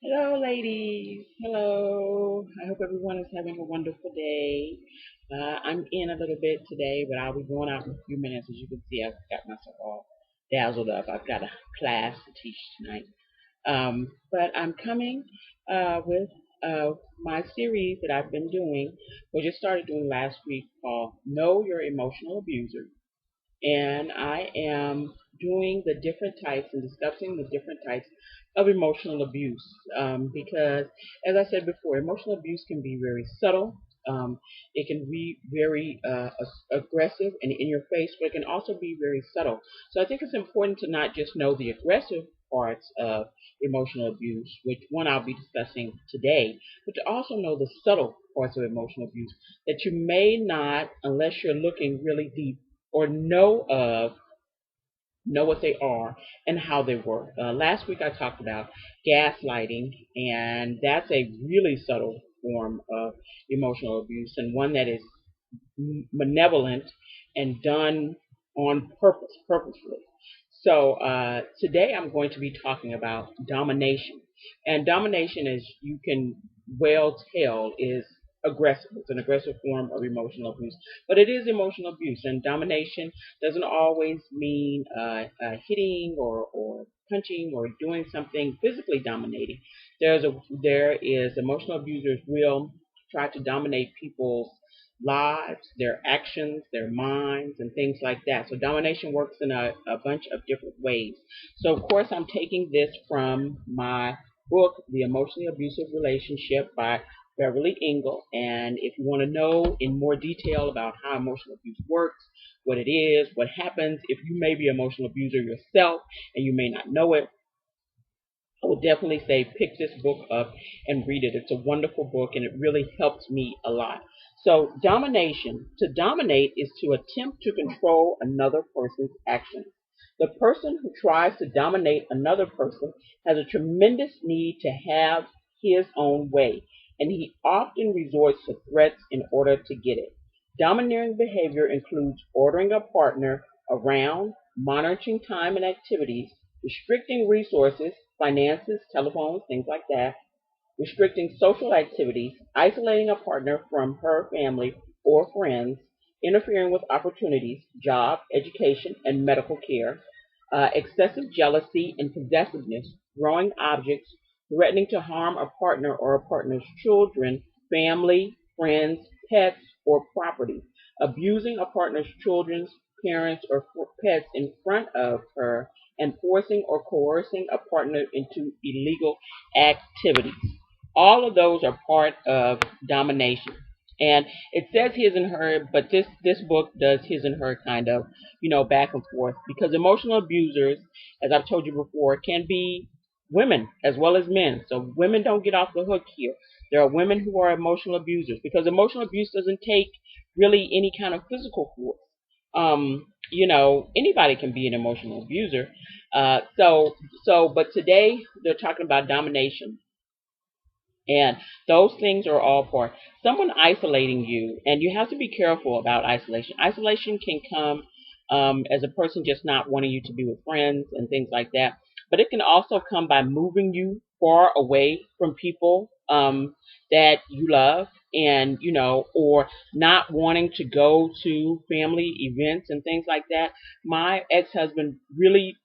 Hello, ladies. Hello. I hope everyone is having a wonderful day. I'm in a little bit today, but I'll be going out in a few minutes. As you can see, I've got myself all dazzled up. I've got a class to teach tonight. But I'm coming with my series that I've been doing, or just started doing last week, called Know Your Emotional Abuser, and I am doing the different types and discussing the different types of emotional abuse. Because, as I said before, emotional abuse can be very subtle. It can be very aggressive and in your face, but it can also be very subtle. So I think it's important to not just know the aggressive parts of emotional abuse, which one I'll be discussing today, but to also know the subtle parts of emotional abuse that you may not, unless you're looking really deep, or know what they are and how they work. Last week I talked about gaslighting, and that's a really subtle form of emotional abuse, and one that is malevolent and done on purpose, purposefully. So today I'm going to be talking about domination. And domination, as you can well tell, is aggressive. It's an aggressive form of emotional abuse. But it is emotional abuse. And domination doesn't always mean hitting or punching or doing something physically dominating. There is emotional abusers will try to dominate people's lives, their actions, their minds, and things like that. So domination works in a bunch of different ways. So of course I'm taking this from my book, The Emotionally Abusive Relationship by Beverly Engel. And if you want to know in more detail about how emotional abuse works, what it is, what happens if you may be an emotional abuser yourself and you may not know it, I would definitely say pick this book up and read it. It's a wonderful book and it really helps me a lot. So, domination. To dominate is to attempt to control another person's actions. The person who tries to dominate another person has a tremendous need to have his own way, and he often resorts to threats in order to get it. Domineering behavior includes ordering a partner around, monitoring time and activities, restricting resources, finances, telephones, things like that, restricting social activities, isolating a partner from her family or friends, interfering with opportunities, job, education, and medical care, excessive jealousy and possessiveness, throwing objects, threatening to harm a partner or a partner's children, family, friends, pets, or property, abusing a partner's children's parents or pets in front of her, and forcing or coercing a partner into illegal activities. All of those are part of domination. And it says his and her, but this book does his and her kind of, back and forth, because emotional abusers, as I've told you before, can be women as well as men. So women don't get off the hook here. There are women who are emotional abusers, because emotional abuse doesn't take really any kind of physical force. Anybody can be an emotional abuser. But today they're talking about domination, and those things are all part. Someone isolating you, and you have to be careful about isolation. Isolation can come as a person just not wanting you to be with friends and things like that. But it can also come by moving you far away from people that you love, and or not wanting to go to family events and things like that. My ex-husband really,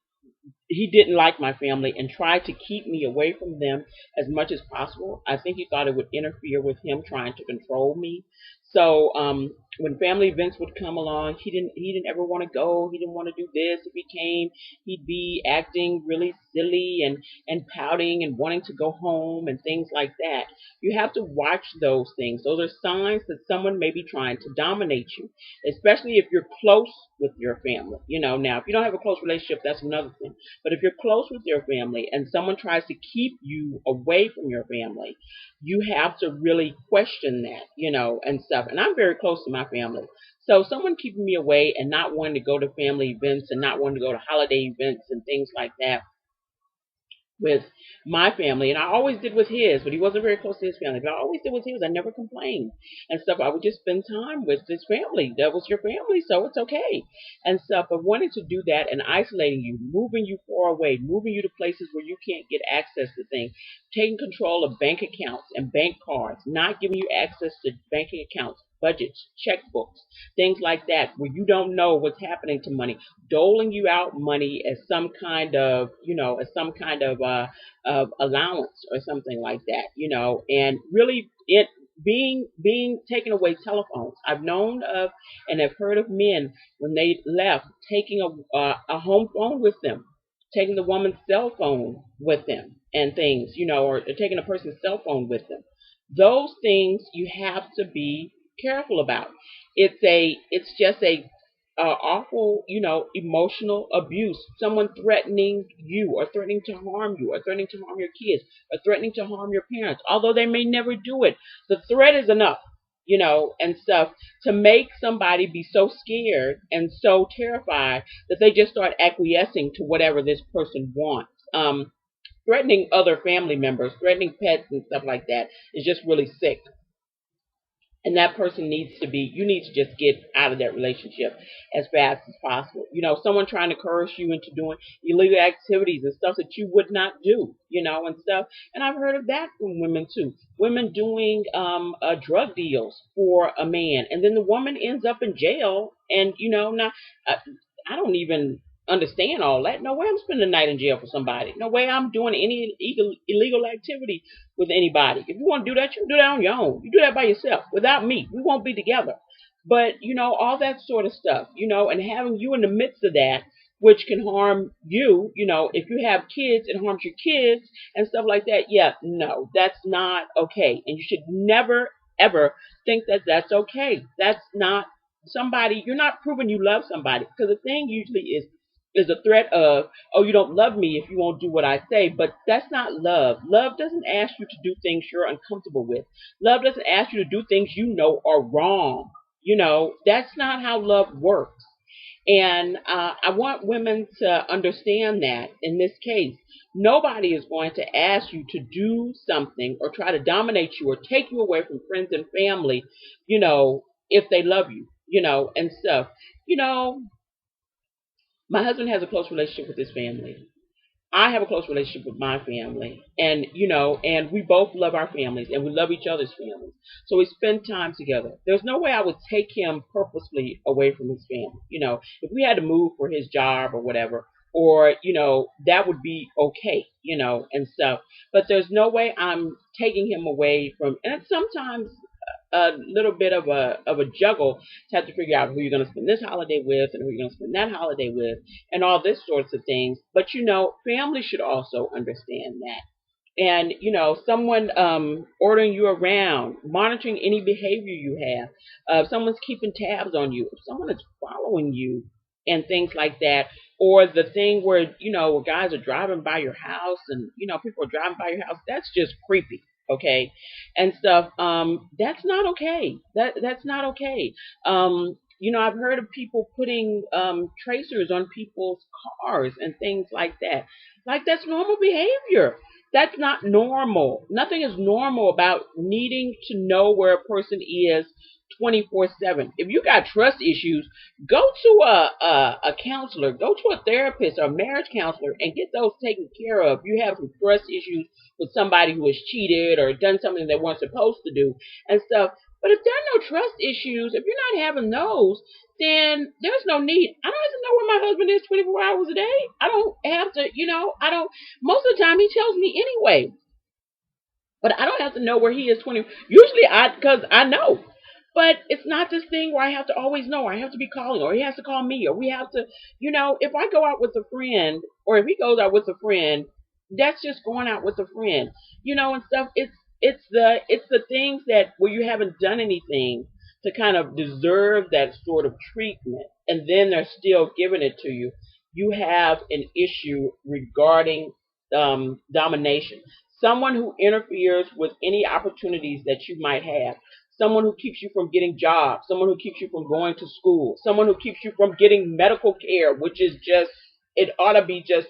he didn't like my family and tried to keep me away from them as much as possible. I think he thought it would interfere with him trying to control me. So when family events would come along, he didn't ever want to go. He didn't want to do this. If he came, he'd be acting really silly and pouting and wanting to go home and things like that. You have to watch those things. Those are signs that someone may be trying to dominate you, especially if you're close with your family. Now if you don't have a close relationship, that's another thing. But if you're close with your family and someone tries to keep you away from your family, you have to really question that, and stuff. And I'm very close to my family. So someone keeping me away and not wanting to go to family events and not wanting to go to holiday events and things like that with my family, and I always did with his, but he wasn't very close to his family. But I always did with his. I never complained and stuff. I would just spend time with his family. That was your family, so it's okay and stuff. But wanting to do that and isolating you, moving you far away, moving you to places where you can't get access to things, taking control of bank accounts and bank cards, not giving you access to banking accounts, budgets, checkbooks, things like that, where you don't know what's happening to money, doling you out money as some kind of, as some kind of allowance or something like that, and really it being taken away telephones. I've known of and have heard of men when they left taking a home phone with them, taking the woman's cell phone with them and things, or taking a person's cell phone with them. Those things you have to be careful about. It's just a awful, emotional abuse. Someone threatening you, or threatening to harm you, or threatening to harm your kids, or threatening to harm your parents, although they may never do it. The threat is enough, and stuff to make somebody be so scared and so terrified that they just start acquiescing to whatever this person wants. Threatening other family members, threatening pets and stuff like that is just really sick. And that person you need to just get out of that relationship as fast as possible. Someone trying to coerce you into doing illegal activities and stuff that you would not do, and stuff. And I've heard of that from women too. Women doing drug deals for a man, and then the woman ends up in jail. And now uh, I don't even understand all that. No way I'm spending the night in jail for somebody. No way I'm doing any illegal activity with anybody. If you want to do that, you can do that on your own. You do that by yourself. Without me, we won't be together. But all that sort of stuff, and having you in the midst of that, which can harm you, if you have kids, it harms your kids and stuff like that. Yeah, no, that's not okay. And you should never, ever think that that's okay. That's not somebody, you're not proving you love somebody. Because the thing usually is a threat of, oh, you don't love me if you won't do what I say. But that's not love. Love doesn't ask you to do things you're uncomfortable with. Love doesn't ask you to do things you know are wrong. That's not how love works. And I want women to understand that in this case, nobody is going to ask you to do something or try to dominate you or take you away from friends and family, if they love you, and stuff. You know, my husband has a close relationship with his family. I have a close relationship with my family, and and we both love our families, and we love each other's families. So we spend time together. There's no way I would take him purposely away from his family. If we had to move for his job or whatever, or that would be okay, and stuff. But there's no way I'm taking him away from. And sometimes a little bit of a juggle to have to figure out who you're going to spend this holiday with and who you're going to spend that holiday with and all this sorts of things. But family should also understand that. And someone ordering you around, monitoring any behavior you have, someone's keeping tabs on you, if someone is following you and things like that, or the thing where where guys are driving by your house and people are driving by your house, that's just creepy. Okay, and stuff. That's not okay. That's not okay. I've heard of people putting tracers on people's cars and things like that. Like, that's normal behavior. That's not normal. Nothing is normal about needing to know where a person is 24/7. If you got trust issues, go to a counselor, go to a therapist or a marriage counselor and get those taken care of. You have some trust issues with somebody who has cheated or done something they weren't supposed to do and stuff. But if there are no trust issues, if you're not having those, then there's no need. I don't have to know where my husband is 24 hours a day. I don't have to, I don't, most of the time he tells me anyway. But I don't have to know where he is 20. Usually because I know. But it's not this thing where I have to always know. I have to be calling, or he has to call me, or we have to, if I go out with a friend, or if he goes out with a friend, that's just going out with a friend, and stuff. It's the things that where you haven't done anything to kind of deserve that sort of treatment, and then they're still giving it to you. You have an issue regarding domination. Someone who interferes with any opportunities that you might have. Someone who keeps you from getting jobs. Someone who keeps you from going to school. Someone who keeps you from getting medical care, which is just, it ought to be just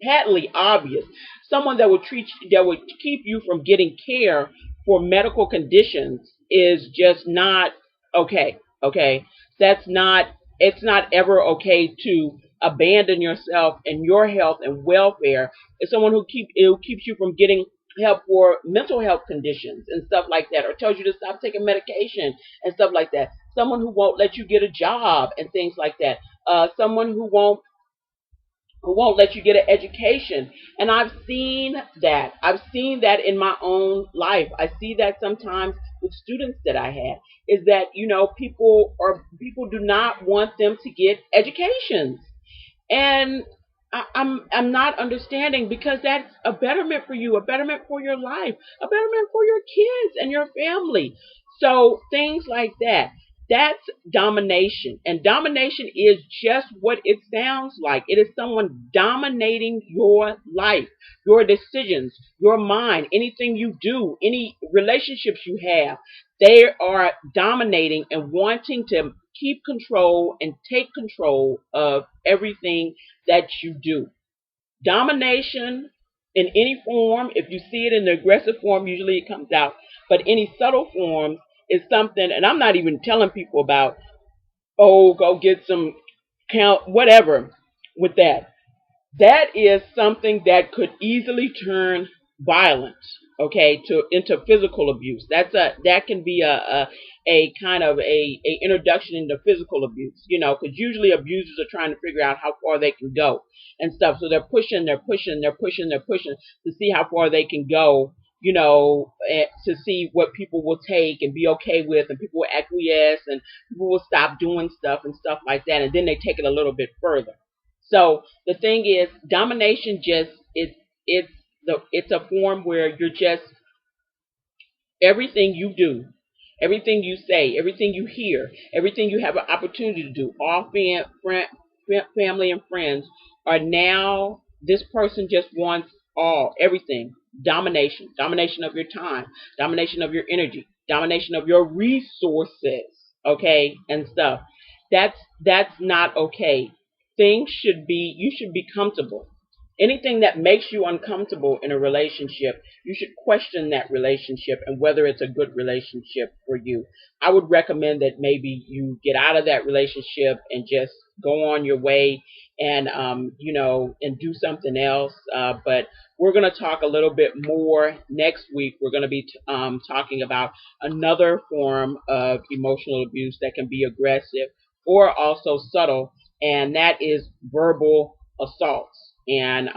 patently obvious. Someone that would keep you from getting care for medical conditions is just not okay. Okay, that's not. It's not ever okay to abandon yourself and your health and welfare. It's someone who keeps you from getting help for mental health conditions and stuff like that, or tells you to stop taking medication and stuff like that. Someone who won't let you get a job and things like that. Someone who won't let you get an education. And I've seen that. I've seen that in my own life. I see that sometimes with students that I have, is that, people do not want them to get educations. And I'm not understanding, because that's a betterment for you, a betterment for your life, a betterment for your kids and your family. So things like that. That's domination. And domination is just what it sounds like. It is someone dominating your life, your decisions, your mind, anything you do, any relationships you have. They are dominating and wanting to keep control and take control of everything that you do. Domination in any form, if you see it in the aggressive form, usually it comes out. But any subtle forms is something, and I'm not even telling people about, oh, go get some count, whatever, with that. That is something that could easily turn violent, okay, to into physical abuse. That can be a kind of a introduction into physical abuse, because usually abusers are trying to figure out how far they can go and stuff. So they're pushing to see how far they can go, to see what people will take and be okay with, and people will acquiesce, and people will stop doing stuff and stuff like that, and then they take it a little bit further. So the thing is, domination just it's a form where you're just, everything you do, everything you say, everything you hear, everything you have an opportunity to do, all family and friends are now, this person just wants everything. Domination of your time, domination of your energy, domination of your resources, okay, and stuff. That's not okay. You should be comfortable. Anything that makes you uncomfortable in a relationship, you should question that relationship and whether it's a good relationship for you. I would recommend that maybe you get out of that relationship and just go on your way, and and do something else. But we're going to talk a little bit more next week. We're going to be talking about another form of emotional abuse that can be aggressive or also subtle, and that is verbal assaults. And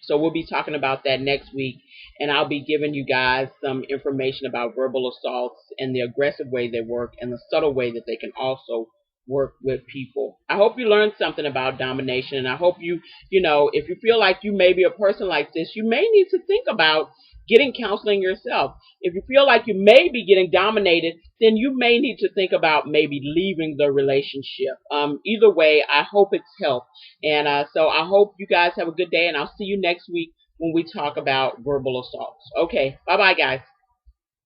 so we'll be talking about that next week, and I'll be giving you guys some information about verbal assaults and the aggressive way they work and the subtle way that they can also work with people. I hope you learned something about domination, and I hope if you feel like you may be a person like this, you may need to think about getting counseling yourself. If you feel like you may be getting dominated, then you may need to think about maybe leaving the relationship. Either way, I hope it's helped. And so I hope you guys have a good day, and I'll see you next week when we talk about verbal assaults. Okay, bye-bye, guys.